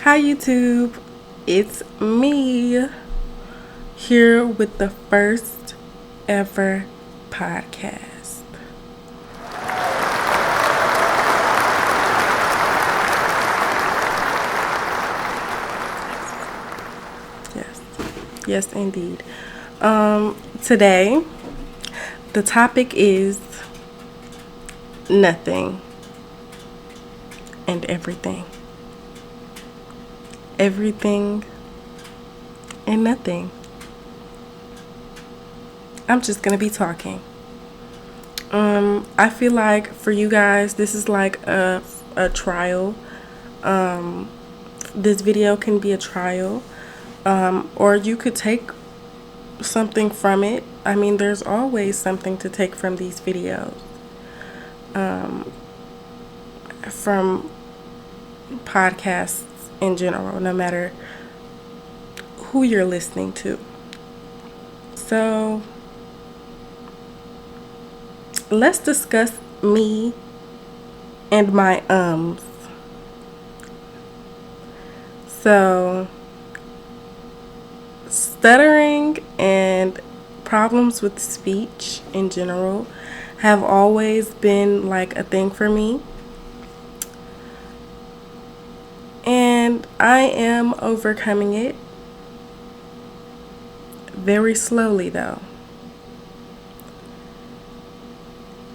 Hi YouTube, it's me here with the first ever podcast. Yes, yes indeed. Today the topic is nothing and everything. Everything and nothing. I'm just gonna be talking. I feel like for you guys, this is like a trial. This video can be a trial, or you could take something from it. I mean, there's always something to take from these videos, from podcasts in general, no matter who you're listening to. So let's discuss me and my ums. So, stuttering and problems with speech in general have always been like a thing for me. And I am overcoming it very slowly, though.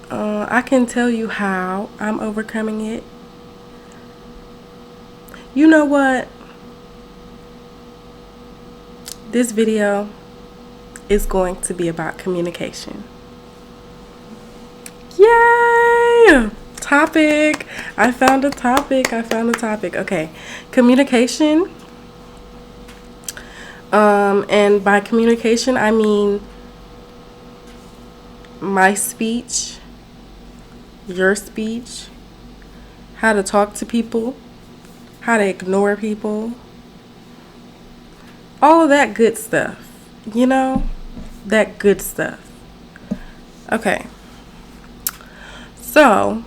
I can tell you how I'm overcoming it. You know what? This video is going to be about communication. Yay! Topic. I found a topic. Okay. Communication. And by communication, I mean my speech, your speech, how to talk to people, how to ignore people, all of that good stuff. You know, that good stuff. Okay. So,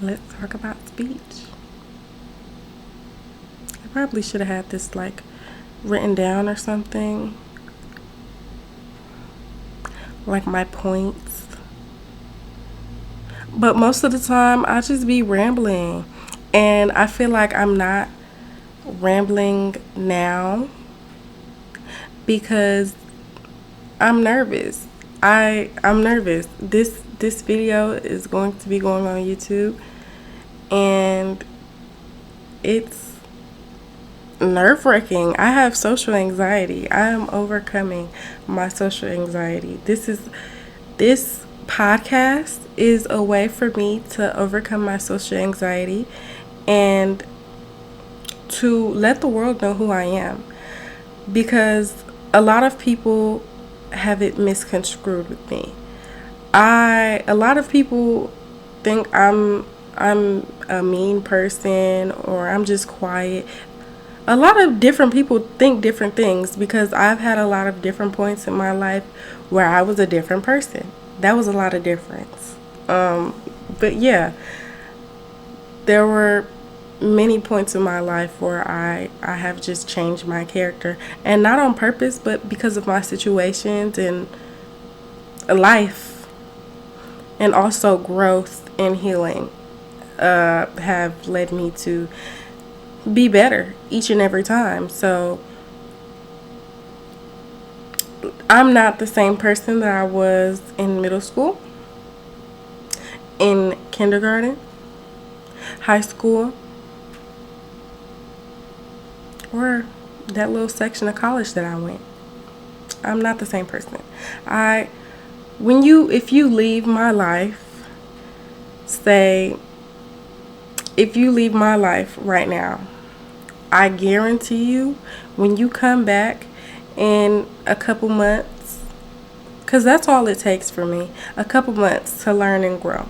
let's talk about speech. I probably should have had this like written down or something. Like my points. But most of the time I just be rambling. And I feel like I'm not rambling now because I'm nervous. I'm nervous. This video is going to be going on YouTube, and it's nerve-wracking. I have social anxiety. I am overcoming my social anxiety. This podcast is a way for me to overcome my social anxiety and to let the world know who I am, because a lot of people have it misconstrued with me. A lot of people think I'm a mean person, or I'm just quiet. A lot of different people think different things, because I've had a lot of different points in my life where I was a different person. That was a lot of difference. But yeah, there were many points in my life where I have just changed my character, and not on purpose, but because of my situations and life, and also growth and healing have led me to be better each and every time. So I'm not the same person that I was in middle school, in kindergarten, high school, or that little section of college that I went. I'm not the same person. If you leave my life, say, if you leave my life right now, I guarantee you, when you come back in a couple months, because that's all it takes for me, a couple months to learn and grow,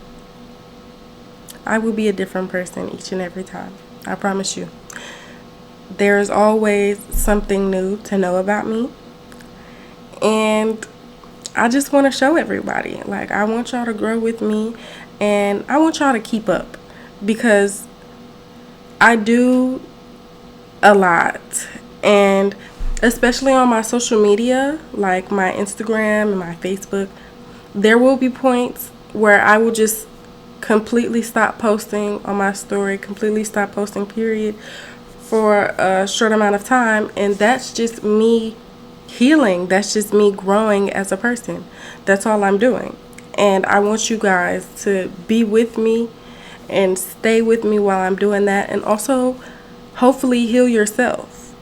I will be a different person each and every time. I promise you. There's always something new to know about me. And I just want to show everybody. Like, I want y'all to grow with me, and I want y'all to keep up, because I do a lot. And especially on my social media, like my Instagram and my Facebook, there will be points where I will just completely stop posting on my story, completely stop posting, period, for a short amount of time. And that's just me healing. That's just me growing as a person. That's all I'm doing. And I want you guys to be with me and stay with me while I'm doing that. And also, hopefully, heal yourself.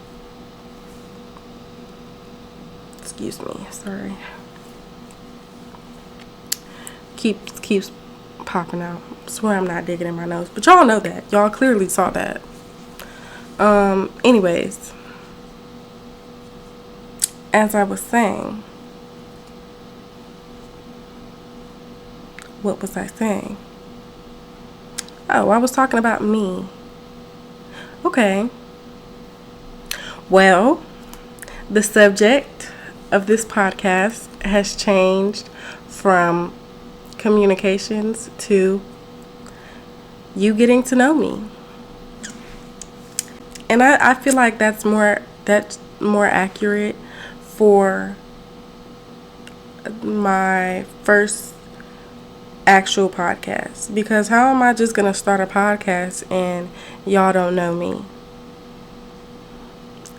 Excuse me. Sorry. Keeps popping out. I swear I'm not digging in my nose. But y'all know that. Y'all clearly saw that. Anyways. As I was saying. What was I saying? Oh, I was talking about me. Okay. Well, the subject of this podcast has changed from communications to you getting to know me. And I feel like that's more accurate for my first actual podcast, because how am I just gonna start a podcast and y'all don't know me?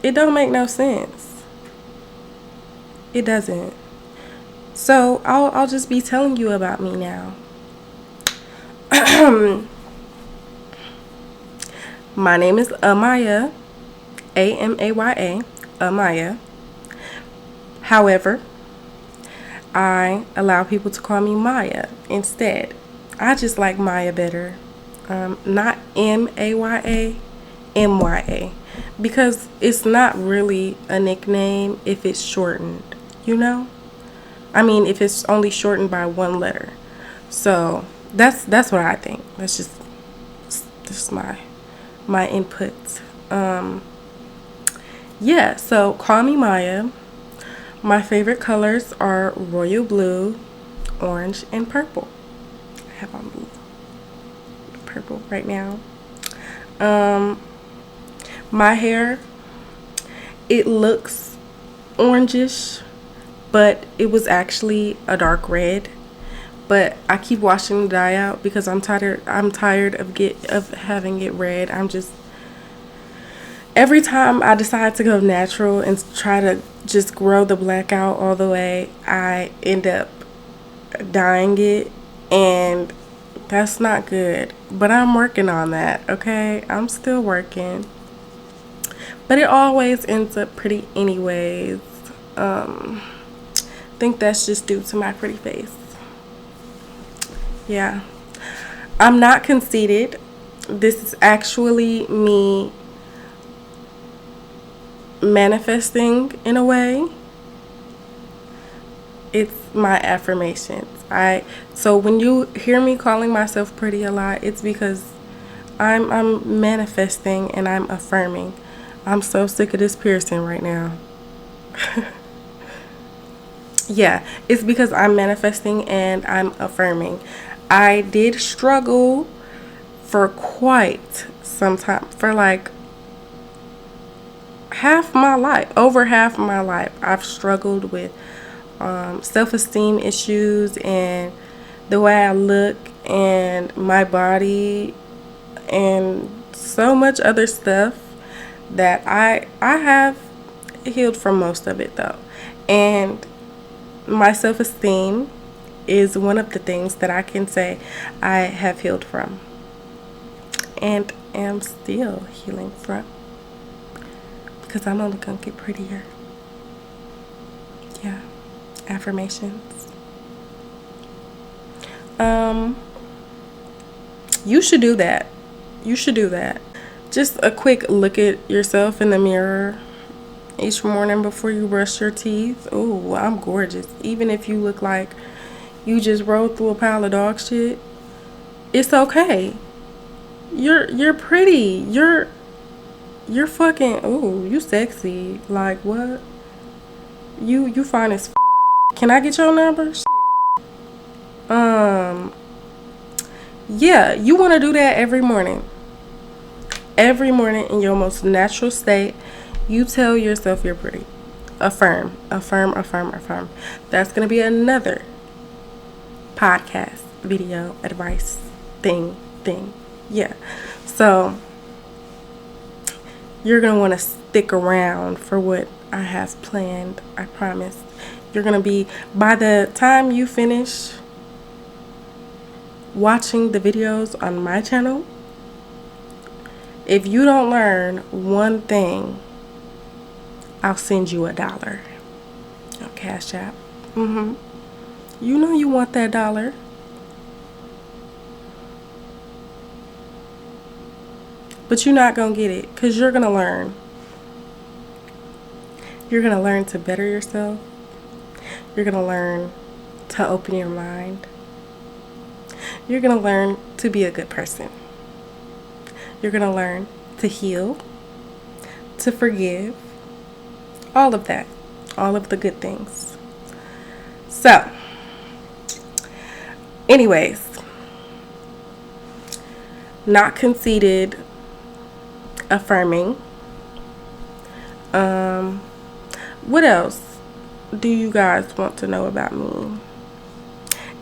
It don't make no sense. It doesn't. So I'll just be telling you about me now. My name is Amaya, Amaya, Amaya. However, I allow people to call me Maya instead. I just like Maya better. Not Maya, Mya, because it's not really a nickname if it's shortened, you know? I mean, if it's only shortened by one letter. So that's what I think. That's just my input. Yeah, so call me Maya. My favorite colors are royal blue, orange, and purple. I have on blue, purple right now. My hair, it looks orangish, but it was actually a dark red. But I keep washing the dye out because I'm tired of having it red. Every time I decide to go natural and try to just grow the black out all the way, I end up dyeing it, and that's not good. But I'm working on that, okay? I'm still working. But it always ends up pretty anyways. I think that's just due to my pretty face. Yeah. I'm not conceited. This is actually me manifesting in a way. It's my affirmations. So when you hear me calling myself pretty a lot, it's because I'm manifesting and I'm affirming. I'm so sick of this piercing right now. Yeah, it's because I'm manifesting and I'm affirming. I did struggle for quite some time, for like over half my life. I've struggled with self-esteem issues and the way I look and my body and so much other stuff that I have healed from most of it though. And my self-esteem is one of the things that I can say I have healed from and am still healing from, because I'm only gonna get prettier. Yeah, affirmations. You should do that. You should do that. Just a quick look at yourself in the mirror each morning before you brush your teeth. Oh, I'm gorgeous. Even if you look like you just rode through a pile of dog shit, it's okay. You're pretty. You're fucking, ooh, you sexy. Like what? You fine as f***. Can I get your number? Yeah, you want to do that every morning. Every morning in your most natural state, you tell yourself you're pretty. Affirm, affirm, affirm, affirm. That's going to be another podcast, video, advice, thing. Yeah. So, you're going to want to stick around for what I have planned. I promise. You're going to be, by the time you finish watching the videos on my channel, if you don't learn one thing, I'll send you $1 on Cash App. You know you want that dollar. But you're not going to get it because you're going to learn. You're going to learn to better yourself. You're going to learn to open your mind. You're going to learn to be a good person. You're going to learn to heal, to forgive, all of that, all of the good things. So, anyways, not conceited, affirming. What else do you guys want to know about me?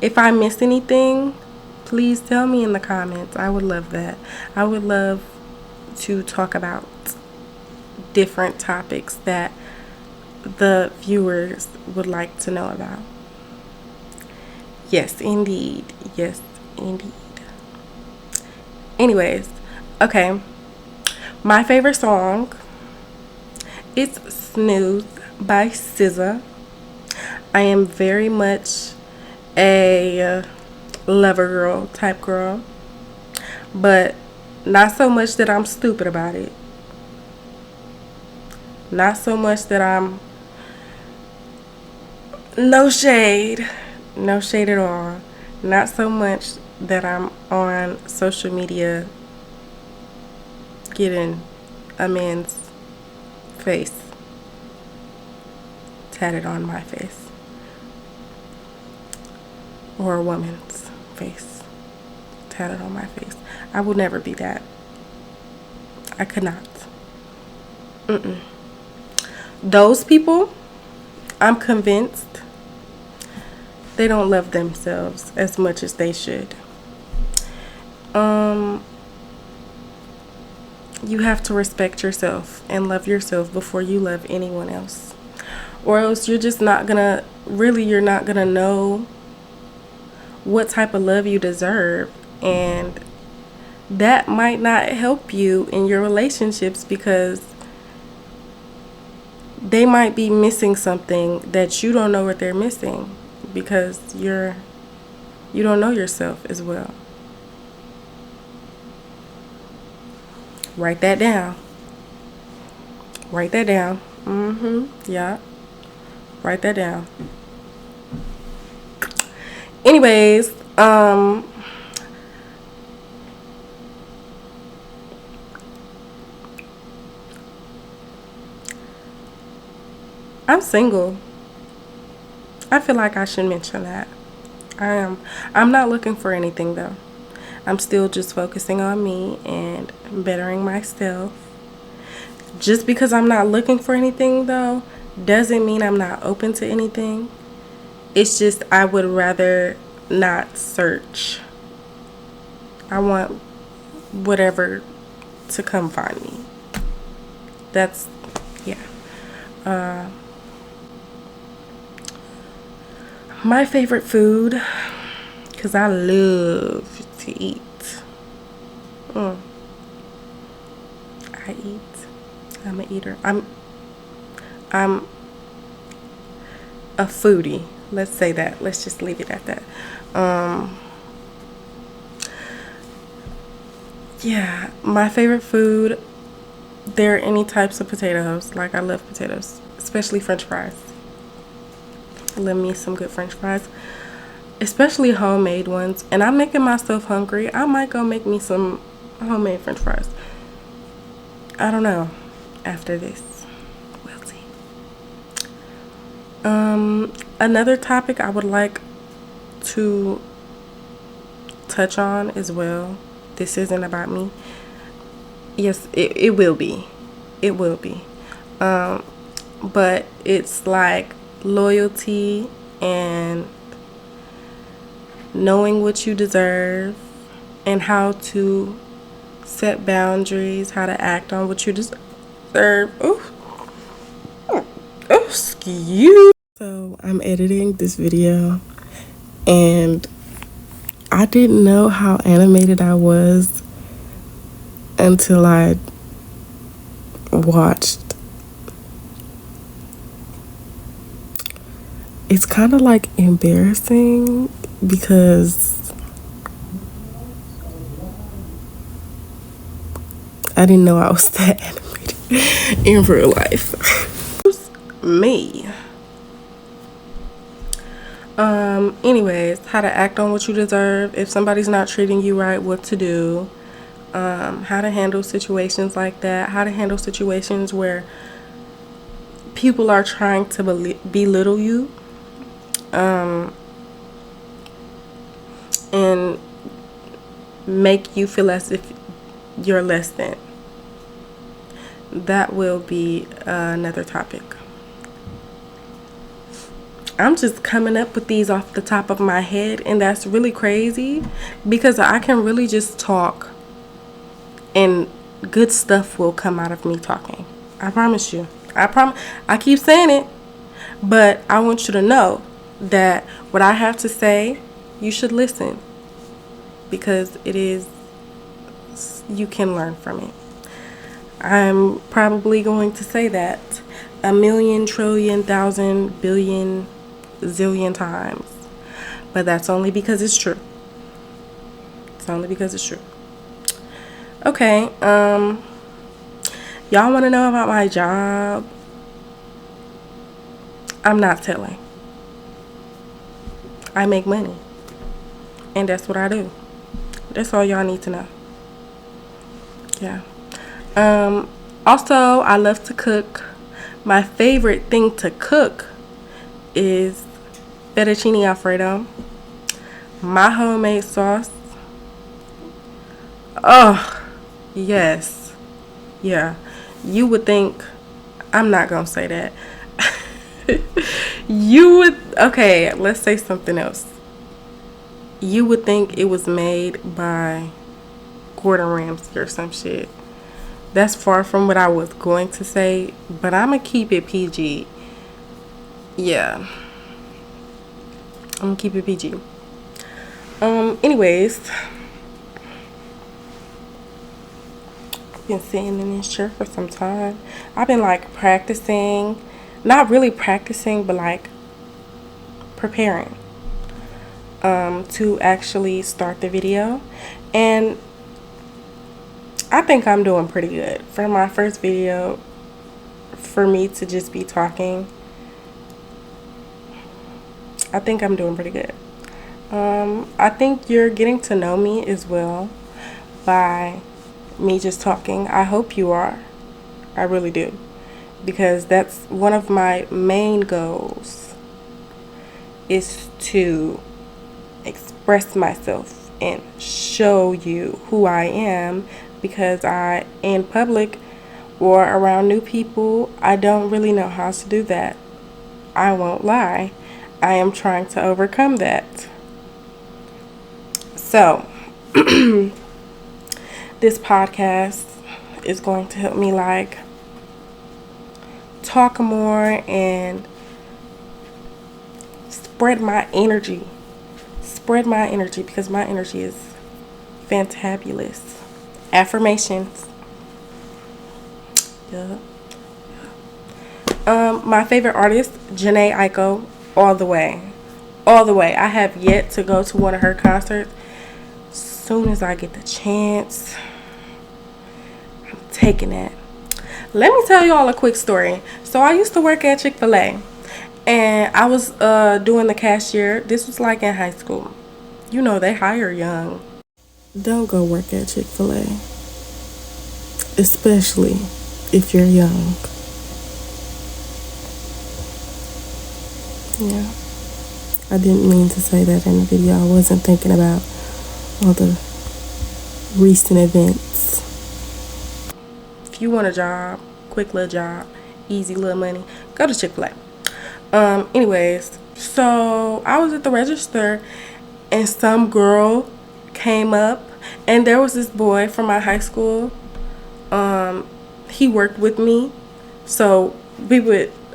If I miss anything, please tell me in the comments. I would love that. I would love to talk about different topics that the viewers would like to know about. Yes, indeed. Yes, indeed. Anyways, okay. My favorite song is Snooze by SZA. I am very much a lover girl type girl, but not so much that I'm stupid about it. Not so much that I'm no shade at all. Not so much that I'm on social media getting a man's face tatted on my face, or a woman's face tatted on my face. I will never be that. I could not. Those people, I'm convinced they don't love themselves as much as they should. You have to respect yourself and love yourself before you love anyone else, or else you're just not gonna, you're not gonna know what type of love you deserve, and that might not help you in your relationships because they might be missing something that you don't know what they're missing because you don't know yourself as well. Write that down. Write that down. Yeah. Write that down. Anyways, I'm single. I feel like I should mention that. I am. I'm not looking for anything though. I'm still just focusing on me and bettering myself. Just because I'm not looking for anything though, doesn't mean I'm not open to anything. It's just I would rather not search. I want whatever to come find me. That's, yeah. My favorite food, because I love to eat. I eat. I'm an eater. I'm a foodie. Let's say that. Let's just leave it at that. Yeah, my favorite food, there are any types of potatoes. Like, I love potatoes, especially French fries. Love me some good French fries, especially homemade ones. And I'm making myself hungry. I might go make me some homemade French fries. I don't know. After this, we'll see. Another topic I would like to touch on as well. This isn't about me. Yes, it will be. It will be. But it's like loyalty and knowing what you deserve and how to set boundaries, how to act on what you deserve. Oh, excuse. So I'm editing this video and I didn't know how animated I was until I watched. It's kind of like embarrassing because I didn't know I was that animated in real life. Me. Anyways, how to act on what you deserve. If somebody's not treating you right, what to do. How to handle situations like that. How to handle situations where people are trying to belittle you. And make you feel as if you're less than. That will be another topic. I'm just coming up with these off the top of my head, and that's really crazy because I can really just talk and good stuff will come out of me talking. I promise you. I keep saying it, but I want you to know that what I have to say, you should listen because you can learn from it. I'm probably going to say that a million, trillion, thousand, billion, zillion times, but that's only because it's true. It's only because it's true. Okay, y'all want to know about my job? I'm not telling. I make money, and that's what I do. That's all y'all need to know. Yeah. Also, I love to cook. My favorite thing to cook is fettuccine alfredo, my homemade sauce. Oh, yes. Yeah. You would think, I'm not going to say that. Okay, let's say something else. You would think it was made by Gordon Ramsay or some shit. That's far from what I was going to say, but I'm going to keep it PG. Yeah. I'm going to keep it PG. Anyways, I've been sitting in this chair for some time. I've been like practicing, not really practicing, but like preparing to actually start the video. And I think I'm doing pretty good. For my first video, for me to just be talking, I think I'm doing pretty good. I think you're getting to know me as well by me just talking. I hope you are. I really do. Because that's one of my main goals, is to express myself and show you who I am, because in public or around new people, I don't really know how to do that. I won't lie. I am trying to overcome that. So, this podcast is going to help me like talk more and spread my energy. Because my energy is fantabulous. Affirmations. Yeah. My favorite artist, Jhené Aiko, all the way. I have yet to go to one of her concerts. Soon as I get the chance, I'm taking it. Let me tell y'all a quick story. So I used to work at Chick-fil-A, and I was doing the cashier. This was like in high school. You know, they hire young. Don't go work at Chick-fil-A, especially if you're young. Yeah. I didn't mean to say that in the video. I wasn't thinking about all the recent events. If you want a job, quick little job, easy little money, go to Chick-fil-A. Anyways, so I was at the register and some girl came up, and there was this boy from my high school. He worked with me, so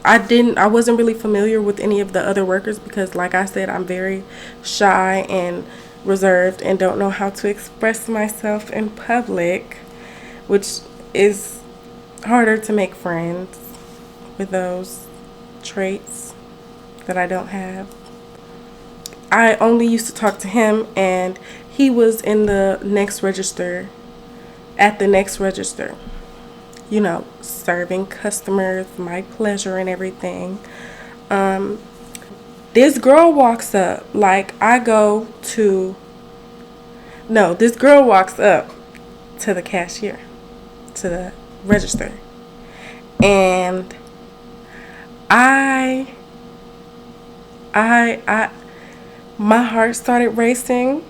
I wasn't really familiar with any of the other workers because, like I said, I'm very shy and reserved and don't know how to express myself in public, which is harder to make friends with those traits that I don't have. I only used to talk to him, and he was in the next register, at the next register, serving customers, my pleasure and everything. This girl walks up, this girl walks up to the cashier, to the register, and my heart started racing.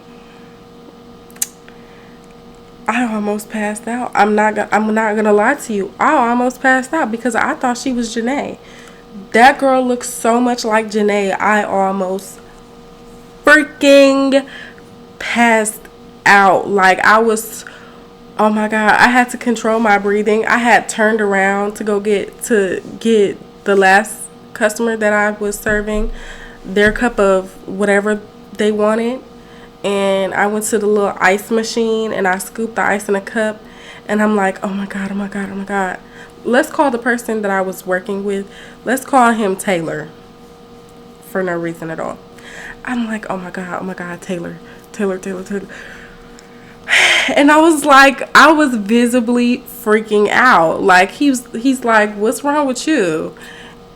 I almost passed out. I'm not gonna lie to you. I almost passed out because I thought she was Janae. That girl looks so much like Janae. I almost freaking passed out. Like, oh my God, I had to control my breathing. I had turned around to go get the last customer that I was serving their cup of whatever they wanted. And I went to the little ice machine and I scooped the ice in a cup. And I'm like, oh my God, oh my God, oh my God. Let's call the person that I was working with, let's call him Taylor, for no reason at all. I'm like, oh my God, Taylor. And I was visibly freaking out. Like, he's like, what's wrong with you?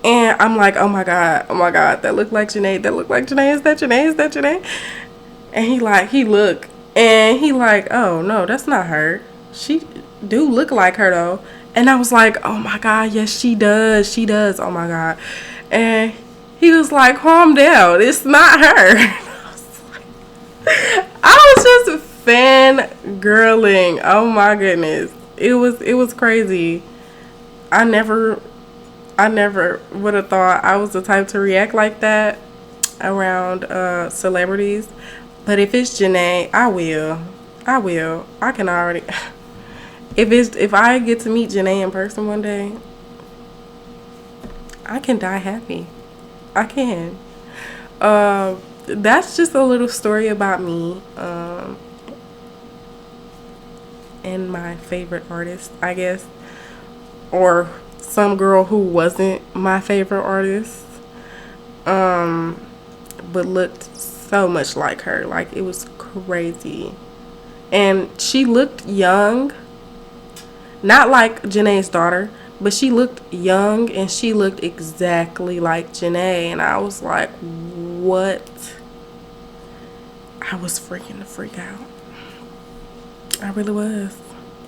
And I'm like, oh my God, that looked like Janae. Is that Janae? And he looked, and he like, oh no, that's not her. She do look like her though. And I was like, oh my God, yes she does. Oh my God. And he was like, calm down, it's not her. I was just fangirling. Oh my goodness, it was crazy. I never would have thought I was the type to react like that around celebrities. But if it's Janae, I will. I can already. If I get to meet Janae in person one day, I can die happy. I can. That's just a little story about me. And my favorite artist, I guess, or some girl who wasn't my favorite artist, but looked so much like her. Like, it was crazy. And she looked young, not like Janae's daughter, but she looked young and she looked exactly like Janae. And I was like, what? I was freaking the freak out. I really was.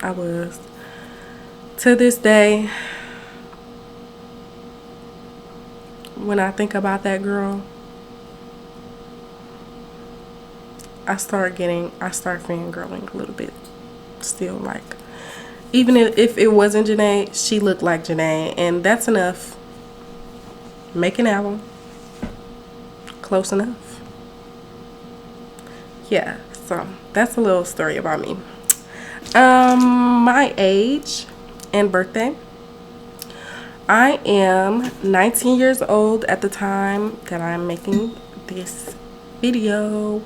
I was. To this day, when I think about that girl, I start fangirling a little bit still. Like, even if it wasn't Janae, she looked like Janae, and that's enough. Make an album. Close enough. Yeah, so that's a little story about me. My age and birthday. I am 19 years old at the time that I'm making this video.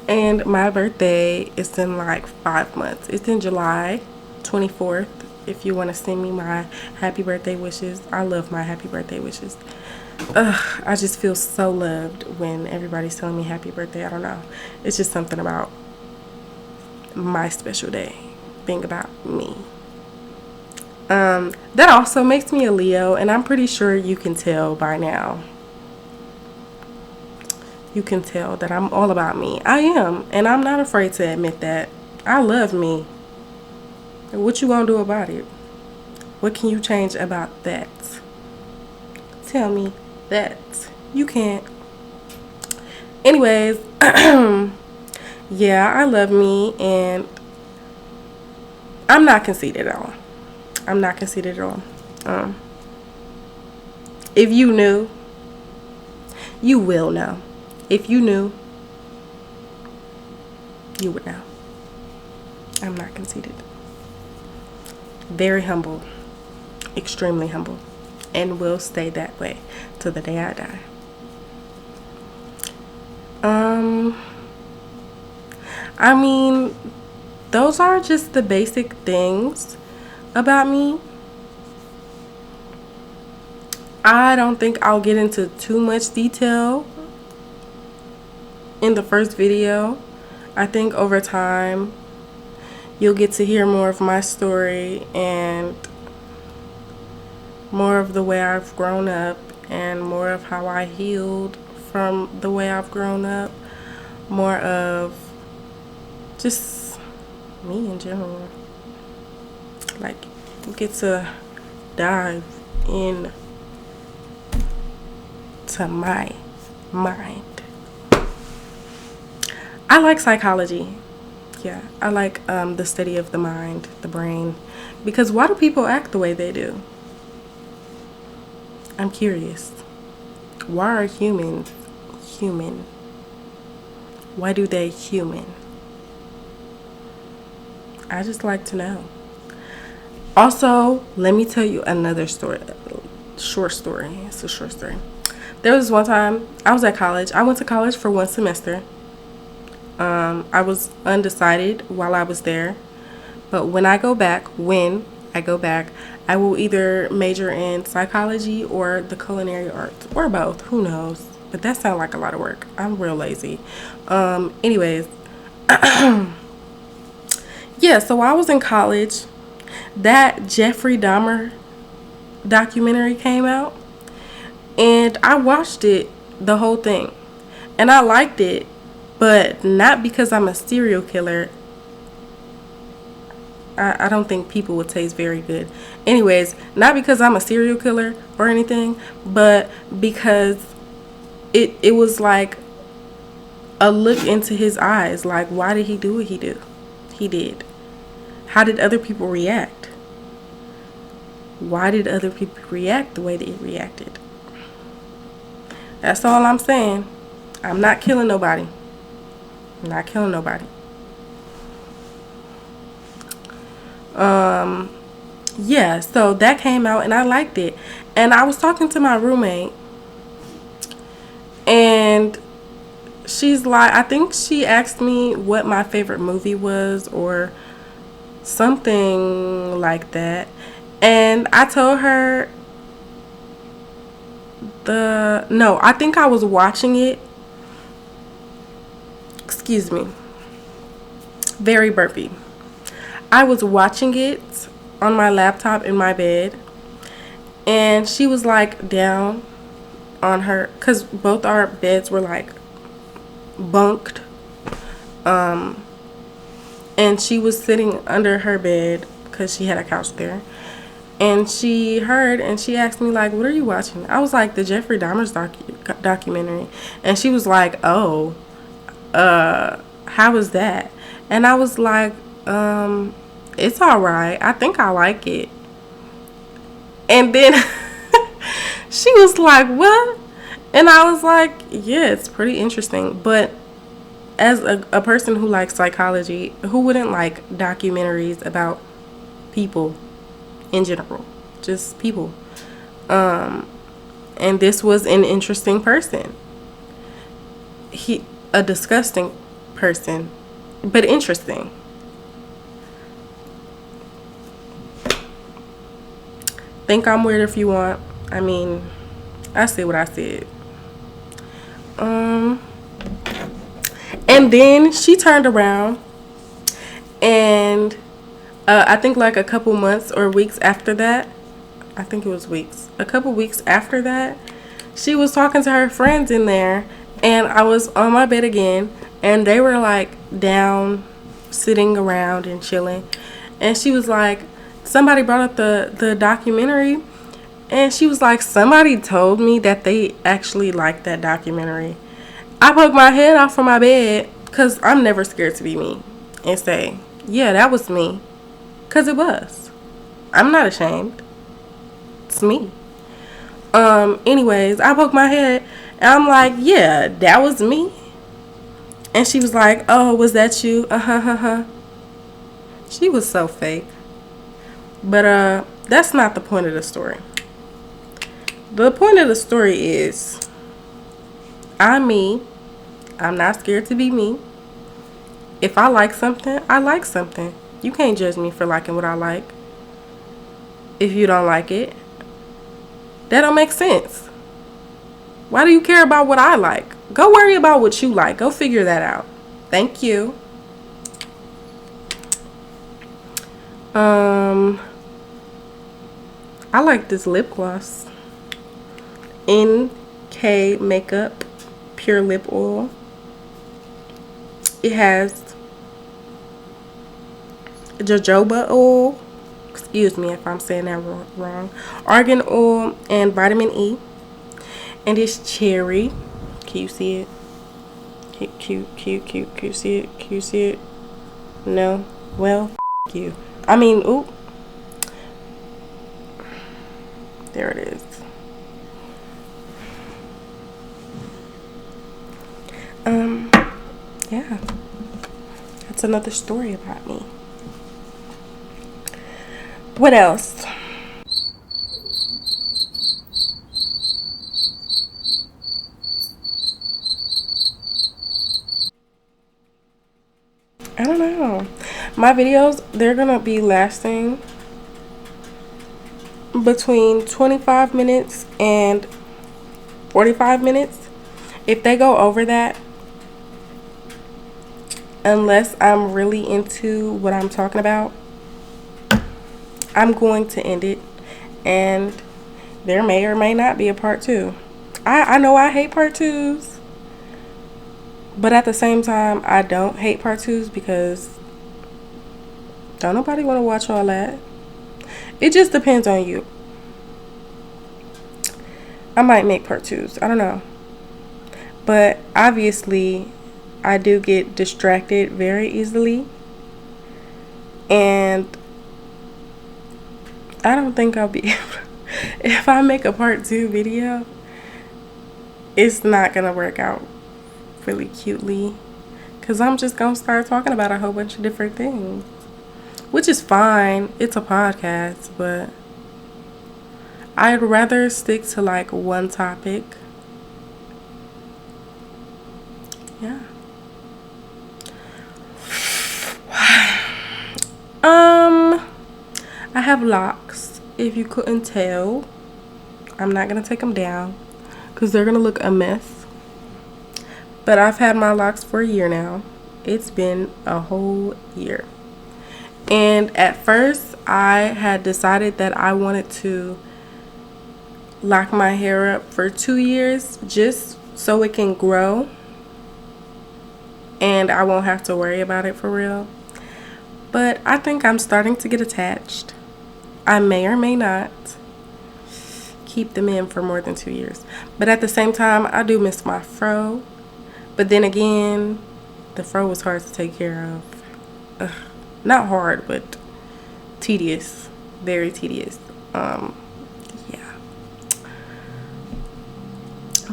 And my birthday is in like 5 months. It's in July 24th. If you want to send me my happy birthday wishes. I love my happy birthday wishes. I just feel so loved when everybody's telling me happy birthday. I don't know. It's just something about my special day being about me. That also makes me a Leo, and I'm pretty sure you can tell by now. You can tell that I'm all about me. I am, and I'm not afraid to admit that. I love me. What you gonna do about it? What can you change about that? Tell me that. You can't. Anyways, yeah, I love me, and I'm not conceited at all. I'm not conceited at all. Um, if you knew, you will know. If you knew, you would know. I'm not conceited. Very humble, extremely humble, and will stay that way till the day I die. I mean, those are just the basic things about me. I don't think I'll get into too much detail in the first video. I think over time you'll get to hear more of my story and more of the way I've grown up and more of how I healed from the way I've grown up, more of just me in general. Like, you get to dive in to my mind. I like psychology. Yeah, I like the study of the mind, the brain. Because why do people act the way they do? I'm curious. Why are humans human? Why do they human? I just like to know. Also, let me tell you another story. Short story. It's a short story. There was one time I was at college. I went to college for one semester. I was undecided while I was there. But when I go back, I will either major in psychology or the culinary arts, or both. Who knows? But that sounds like a lot of work. I'm real lazy. Anyways, yeah, so while I was in college, that Jeffrey Dahmer documentary came out, and I watched it, the whole thing, and I liked it, but not because I'm a serial killer. I don't think people would taste very good. Anyways, not because I'm a serial killer or anything, but because it was like a look into his eyes. Like, why did he do what he did? How did other people react? Why did other people react the way they reacted? That's all I'm saying. I'm not killing nobody. I'm not killing nobody. Yeah, so that came out and I liked it. And I was talking to my roommate, and she's like, I think she asked me what my favorite movie was or something like that. And I told her I think I was watching it. Excuse me. Very burpy. I was watching it on my laptop in my bed, and she was like down on her, because both our beds were like bunked, and she was sitting under her bed because she had a couch there, and she heard and she asked me like, what are you watching? I was like, the Jeffrey Dahmer's documentary. And she was like, oh, how was that? And I was like, it's all right. I think I like it. And then she was like, what? And I was like, yeah, it's pretty interesting. But as a person who likes psychology, who wouldn't like documentaries about people in general? Just people. And this was an interesting person. A disgusting person, but interesting. Think I'm weird if you want. I mean, I said what I said. And then she turned around, and I think like a couple months or weeks after that, I think it was weeks, a couple weeks after that, she was talking to her friends in there, and I was on my bed again, and they were like down, sitting around and chilling, and she was like, somebody brought up the documentary, and she was like, somebody told me that they actually liked that documentary. I poke my head off from my bed because I'm never scared to be me and say, yeah, that was me. Because it was. I'm not ashamed. It's me. Anyways, I poke my head and I'm like, yeah, that was me. And she was like, oh, was that you? Uh-huh. She was so fake. But that's not the point of the story. The point of the story is I'm me. I'm not scared to be me. If I like something, I like something. You can't judge me for liking what I like. If you don't like it, that don't make sense. Why do you care about what I like? Go worry about what you like. Go figure that out. Thank you. I like this lip gloss. NK Makeup Pure Lip Oil. It has jojoba oil. Excuse me if I'm saying that wrong. Argan oil and vitamin E. And it's cherry. Can you see it? Can you see it? Can you see it? No? Well, you. I mean, oop. There it is. Yeah. That's another story about me. What else? I don't know. My videos, they're gonna be lasting between 25 minutes and 45 minutes. If they go over that, unless I'm really into what I'm talking about, I'm going to end it. And there may or may not be a part 2. I know I hate part 2s. But at the same time, I don't hate part 2s because don't nobody want to watch all that. It just depends on you. I might make part 2s. I don't know. But obviously, I do get distracted very easily. And I don't think I'll be able, if I make a part 2 video, it's not going to work out really cutely. Because I'm just going to start talking about a whole bunch of different things. Which is fine. It's a podcast, but I'd rather stick to like one topic. Yeah. I have locks. If you couldn't tell, I'm not gonna take them down because they're gonna look a mess. But I've had my locks for a year now. It's been a whole year. And at first, I had decided that I wanted to lock my hair up for 2 years just so it can grow and I won't have to worry about it for real. But I think I'm starting to get attached. I may or may not keep them in for more than 2 years. But at the same time, I do miss my fro. But then again, the fro was hard to take care of. Ugh. Not hard, but tedious. Very tedious. Yeah.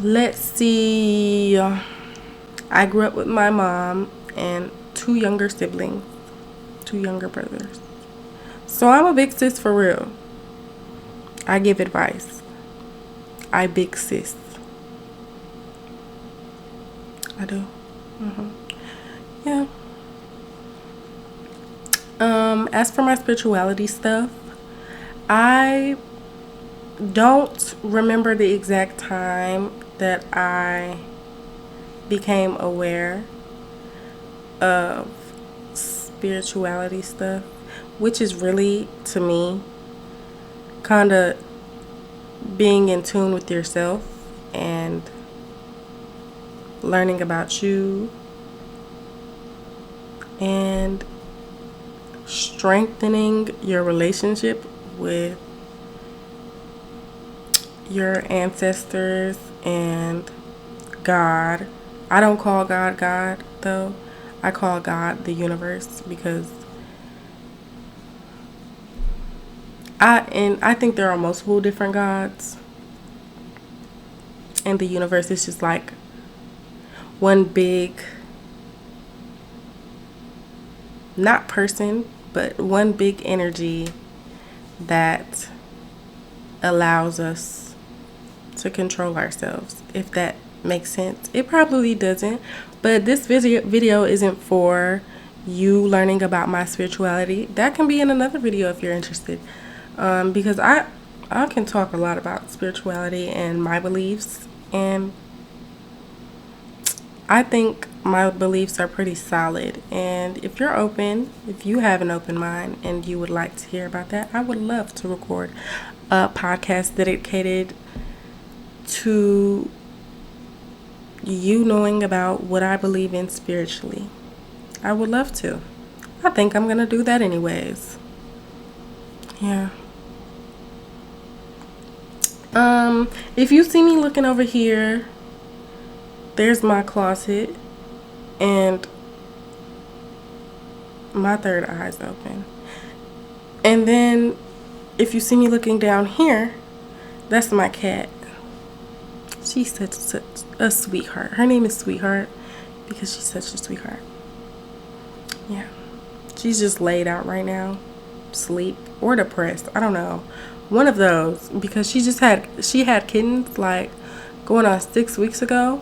Let's see. I grew up with my mom and 2 younger siblings. 2 younger brothers. So I'm a big sis for real. I give advice. I big sis. I do. Yeah. As for my spirituality stuff, I don't remember the exact time that I became aware of spirituality stuff, which is really, to me, kind of being in tune with yourself and learning about you and strengthening your relationship with your ancestors and God, I don't call God God, though. I call God the universe, because I think there are multiple different gods, and the universe is just like one big, not person, but one big energy that allows us to control ourselves, if that makes sense. It probably doesn't, but this video isn't for you learning about my spirituality. That can be in another video if you're interested, because I can talk a lot about spirituality and my beliefs, and I think my beliefs are pretty solid. And if you're open, if you have an open mind and you would like to hear about that, I would love to record a podcast dedicated to you knowing about what I believe in spiritually. I would love to. I think I'm going to do that anyways. Yeah. If you see me looking over here, there's my closet, and my third eye's open. And then if you see me looking down here, that's my cat. She's such a sweetheart. Her name is Sweetheart because she's such a sweetheart. Yeah. She's just laid out right now, sleep or depressed. I don't know. One of those, because she had kittens like going on 6 weeks ago,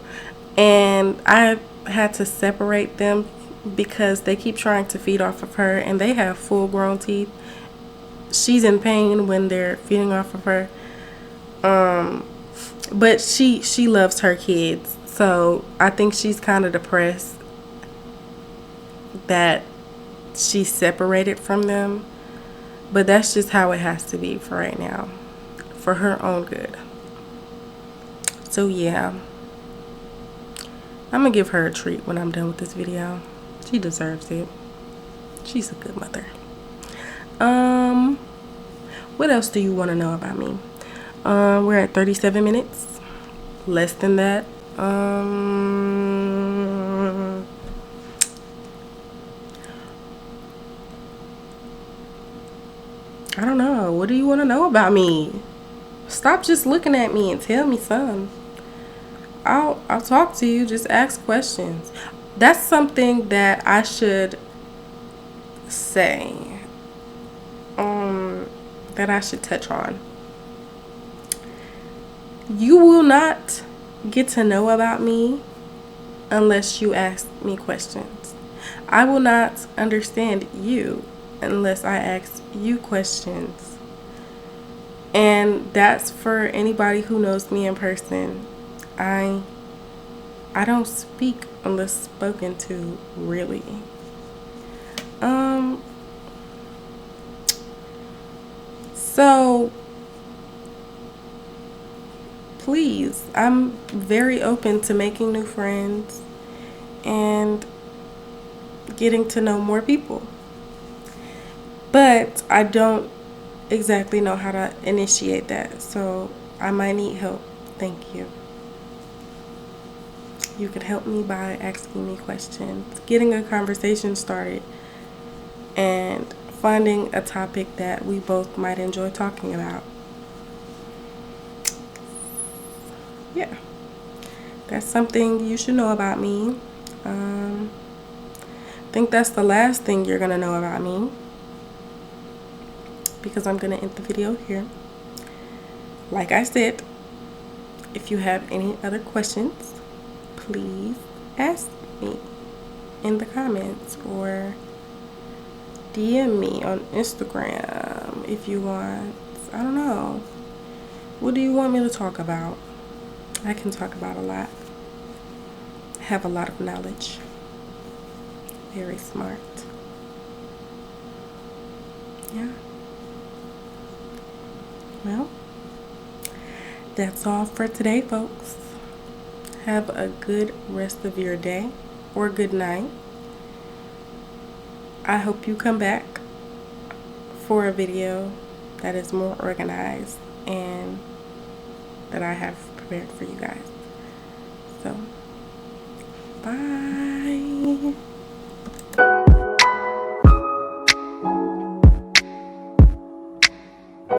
and I had to separate them because they keep trying to feed off of her, and they have full grown teeth. She's in pain when they're feeding off of her. But she loves her kids, so I think she's kind of depressed that she's separated from them. But that's just how it has to be for right now, for her own good. So yeah, I'm gonna give her a treat when I'm done with this video. She deserves it. She's a good mother. What else do you want to know about me? We're at 37 minutes. Less than that. I don't know. What do you want to know about me? Stop just looking at me and tell me something. I'll talk to you. Just ask questions. That's something that I should say. That I should touch on. You will not get to know about me unless you ask me questions. I will not understand you unless I ask you questions. And that's for anybody who knows me in person. I don't speak unless spoken to, really. So please, I'm very open to making new friends and getting to know more people. But I don't exactly know how to initiate that, so I might need help. Thank you. You could help me by asking me questions, getting a conversation started, and finding a topic that we both might enjoy talking about. Yeah, that's something you should know about me. I think that's the last thing you're gonna know about me, because I'm gonna end the video here. Like I said, if you have any other questions, please ask me in the comments or DM me on Instagram if you want. I don't know. What do you want me to talk about? I can talk about a lot. I have a lot of knowledge. Very smart. Yeah. Well, that's all for today, folks. Have a good rest of your day or good night. I hope you come back for a video that is more organized and that I have prepared for you guys. So, Bye.